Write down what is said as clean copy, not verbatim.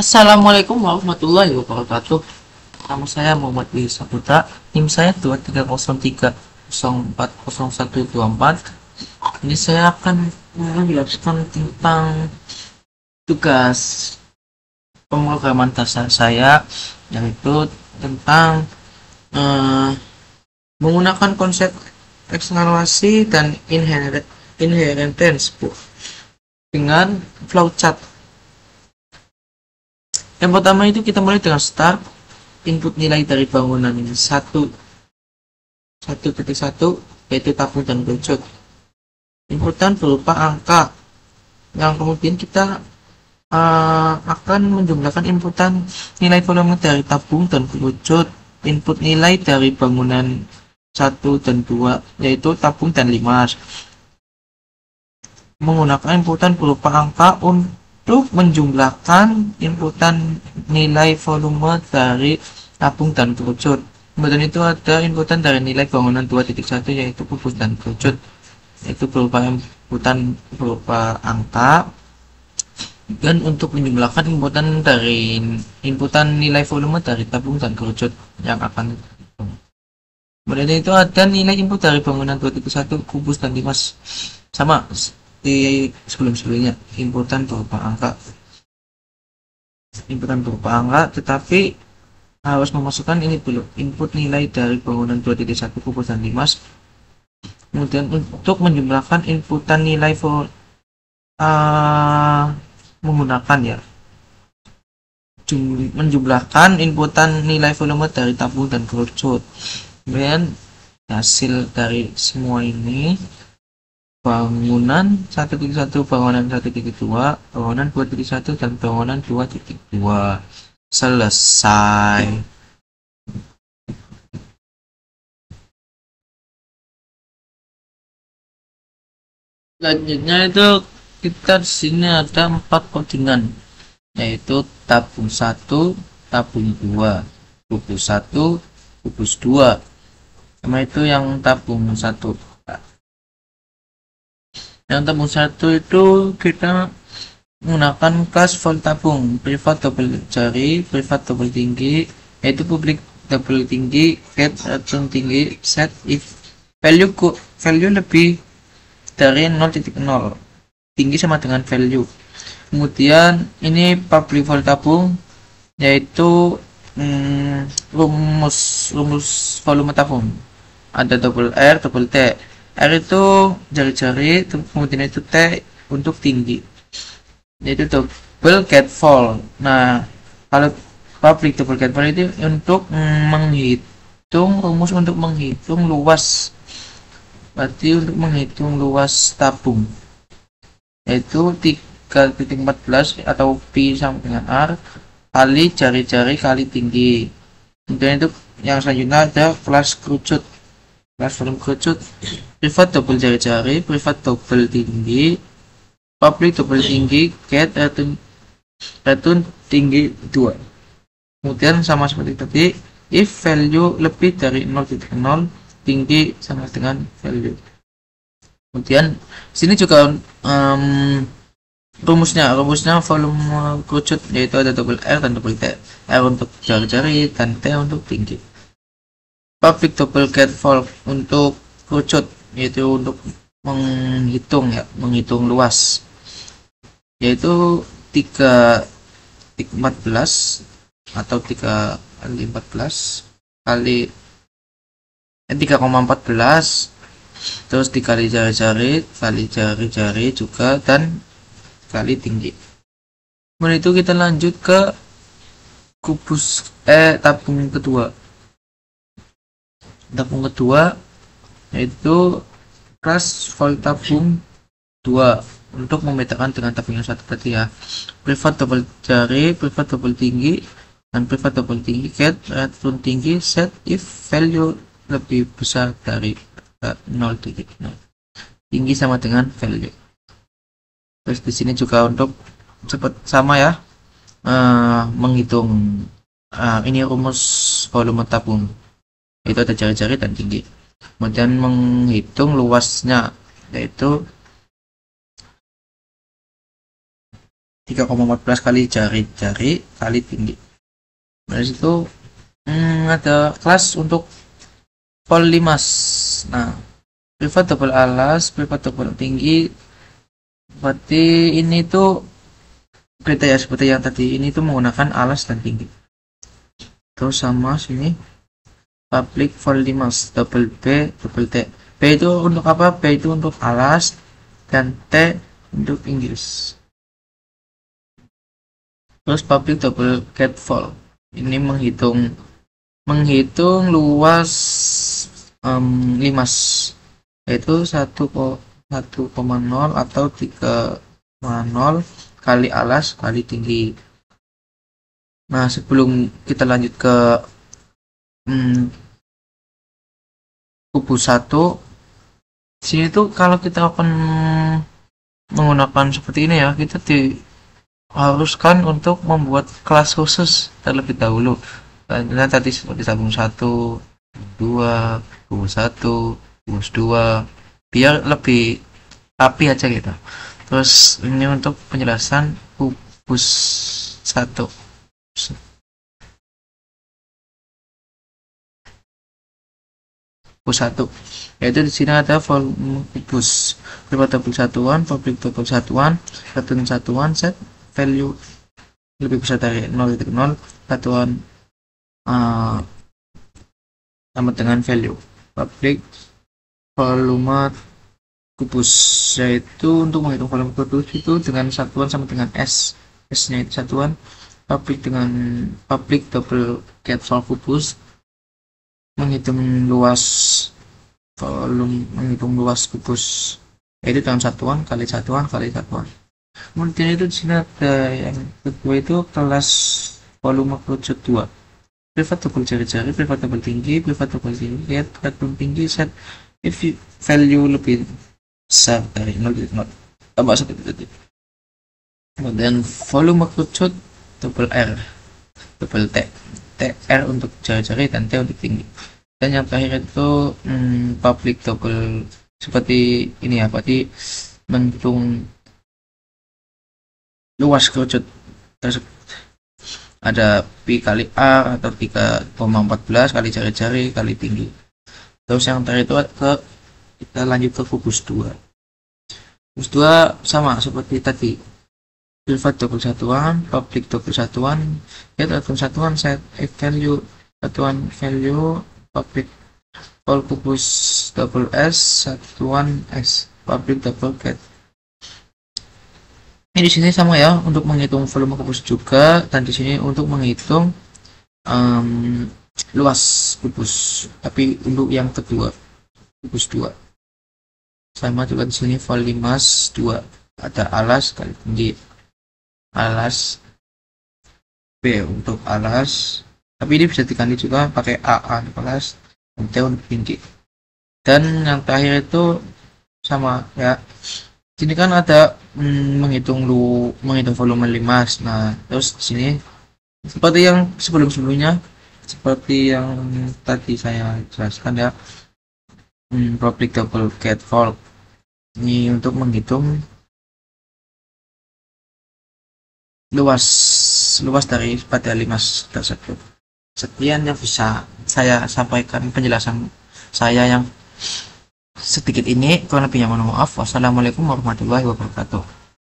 Assalamualaikum warahmatullahi wabarakatuh. Nama saya Muhammad Wi Saputra. NIM saya 2303040124. Ini saya akan menjelaskan tentang tugas pemrograman dasar saya, yaitu tentang eh, menggunakan konsep eksternalisasi dan inheritance dengan flowchart. Yang pertama itu kita mulai dengan start. Input nilai dari bangunan ini 1.1 yaitu tabung dan kerucut. Inputan berupa angka yang kemudian kita akan menjumlahkan inputan nilai volume dari tabung dan kerucut. Input nilai dari bangunan 1 dan 2 yaitu tabung dan limas, menggunakan inputan berupa angka untuk menjumlahkan inputan nilai volume dari tabung dan kerucut. Kemudian itu ada inputan dari nilai bangunan 2.1 yaitu kubus dan kerucut, yaitu berupa inputan berupa angka, dan untuk menjumlahkan inputan nilai volume dari tabung dan kerucut yang akan dihitung. Kemudian itu ada nilai input dari bangunan 2.1 kubus dan limas, sama di sebelum-sebelumnya, inputan berupa angka, tetapi harus memasukkan ini dulu, input nilai dari bangunan 2.1 kubus dan limas. Kemudian untuk menjumlahkan inputan nilai menjumlahkan inputan nilai volume dari tabung dan kerucut. Kemudian hasil dari semua ini, bangunan 1.1, bangunan 1.2, bangunan 2.1, dan bangunan 2.2 selesai. Selanjutnya itu kita di sini ada 4 codingan, yaitu tabung 1, tabung 2, kubus 1, kubus 2. Sama itu yang tabung 1. Yang tabung 1 itu kita menggunakan kelas volt tabung, privat double jari, privat double tinggi, yaitu public double tinggi, get return tinggi, set if value lebih dari 0.0, tinggi sama dengan value. Kemudian ini public volt tabung, yaitu rumus volume tabung, ada double R, double T. R itu jari-jari, kemudian itu T untuk tinggi, yaitu double gatefold. Nah, kalau public double gatefold itu untuk menghitung rumus untuk menghitung luas, berarti untuk menghitung luas tabung, yaitu 3.14 atau Pi sama dengan R kali jari-jari kali tinggi. Kemudian itu yang selanjutnya ada kelas kerucut, kelas volume kerucut, privat double jari-jari, privat double tinggi, public double tinggi, get return tinggi 2. Kemudian sama seperti tadi, if value lebih dari 0.0, tinggi sama dengan value. Kemudian sini juga rumusnya volume kerucut, yaitu ada double R dan double T. R untuk jari-jari dan T untuk tinggi. Public double gatefold untuk kerucut, yaitu untuk menghitung luas, yaitu 3.14 atau 3 kali 14 kali 3,14, terus dikali jari-jari kali jari-jari juga, dan kali tinggi. Kemudian itu kita lanjut ke tabung kedua. Tabung kedua yaitu kelas volt tabung 2, untuk membedakan dengan tabung yang satu tadi ya. Privat double jari, privat double tinggi, dan privat double tinggi, get return tinggi, set if value lebih besar dari 0.0, tinggi sama dengan value. Terus di sini juga untuk sama ya, menghitung ini rumus volume tabung, itu ada jari-jari dan tinggi. Kemudian menghitung luasnya, yaitu 3,14 kali jari-jari kali tinggi. Dari situ ada kelas untuk polimas. Nah, privat double alas, privat double tinggi. Berarti ini tuh beda ya, seperti yang tadi. Ini tuh menggunakan alas dan tinggi. Terus sama sini public polimas double B double T. B itu untuk apa? B itu untuk alas dan T untuk Inggris. Terus public double catfall. Ini menghitung luas limas, yaitu 1,0 atau 3,0 kali alas kali tinggi. Nah, sebelum kita lanjut ke kubus 1, sini tuh kalau kita akan menggunakan seperti ini ya, kita diharuskan untuk membuat kelas khusus terlebih dahulu. Dan tadi seperti tabung 1, 2, kubus 1, kubus 2, biar lebih rapi aja gitu. Terus ini untuk penjelasan kubus 1. Kubus 1, yaitu di sini ada volume kubus, privat double satuan, public double satuan, satuan set value lebih besar dari 0,0, satuan sama dengan value public volume kubus, yaitu untuk menghitung volume kubus itu dengan satuan sama dengan S nya itu satuan, public dengan public double catfall kubus menghitung luas volume, menghitung luas kubus, yaitu dengan satuan kali satuan kali satuan. Kemudian itu di sini ada yang kedua, itu kelas volume kerucut 2, privat double jari-jari, privat double tinggi, lihat privat double tinggi set if value lebih besar dari 0,0 tambah 1 detik. Kemudian volume kerucut double R double T, TR untuk jari-jari dan T untuk tinggi. Dan yang terakhir itu public double seperti ini ya, berarti menghitung luas kerucut tersebut. Ada pi kali A atau 3,14 kali jari-jari kali tinggi. Terus yang terakhir itu kita lanjut ke kubus 2. Kubus 2 sama seperti tadi, privat double satuan, public double satuan, get double satuan, set value satuan value, public all kubus double S satuan S, public double get. Ini di sini sama ya, untuk menghitung volume kubus juga, dan di sini untuk menghitung luas kubus. Tapi untuk yang kedua, kubus 2 sama juga di sini volumas 2, ada alas kali tinggi, alas B untuk alas, tapi ini bisa diganti juga pakai AA untuk alas dan T untuk tinggi. Dan yang terakhir itu sama ya, sini kan ada menghitung volume limas. Nah, terus di sini seperti yang sebelumnya, seperti yang tadi saya jelaskan ya, public double catfall ini untuk menghitung luas dari pada limas tersebut. Sekian yang bisa saya sampaikan, penjelasan saya yang sedikit ini, kurang lebihnya mohon maaf. Wassalamualaikum warahmatullahi wabarakatuh.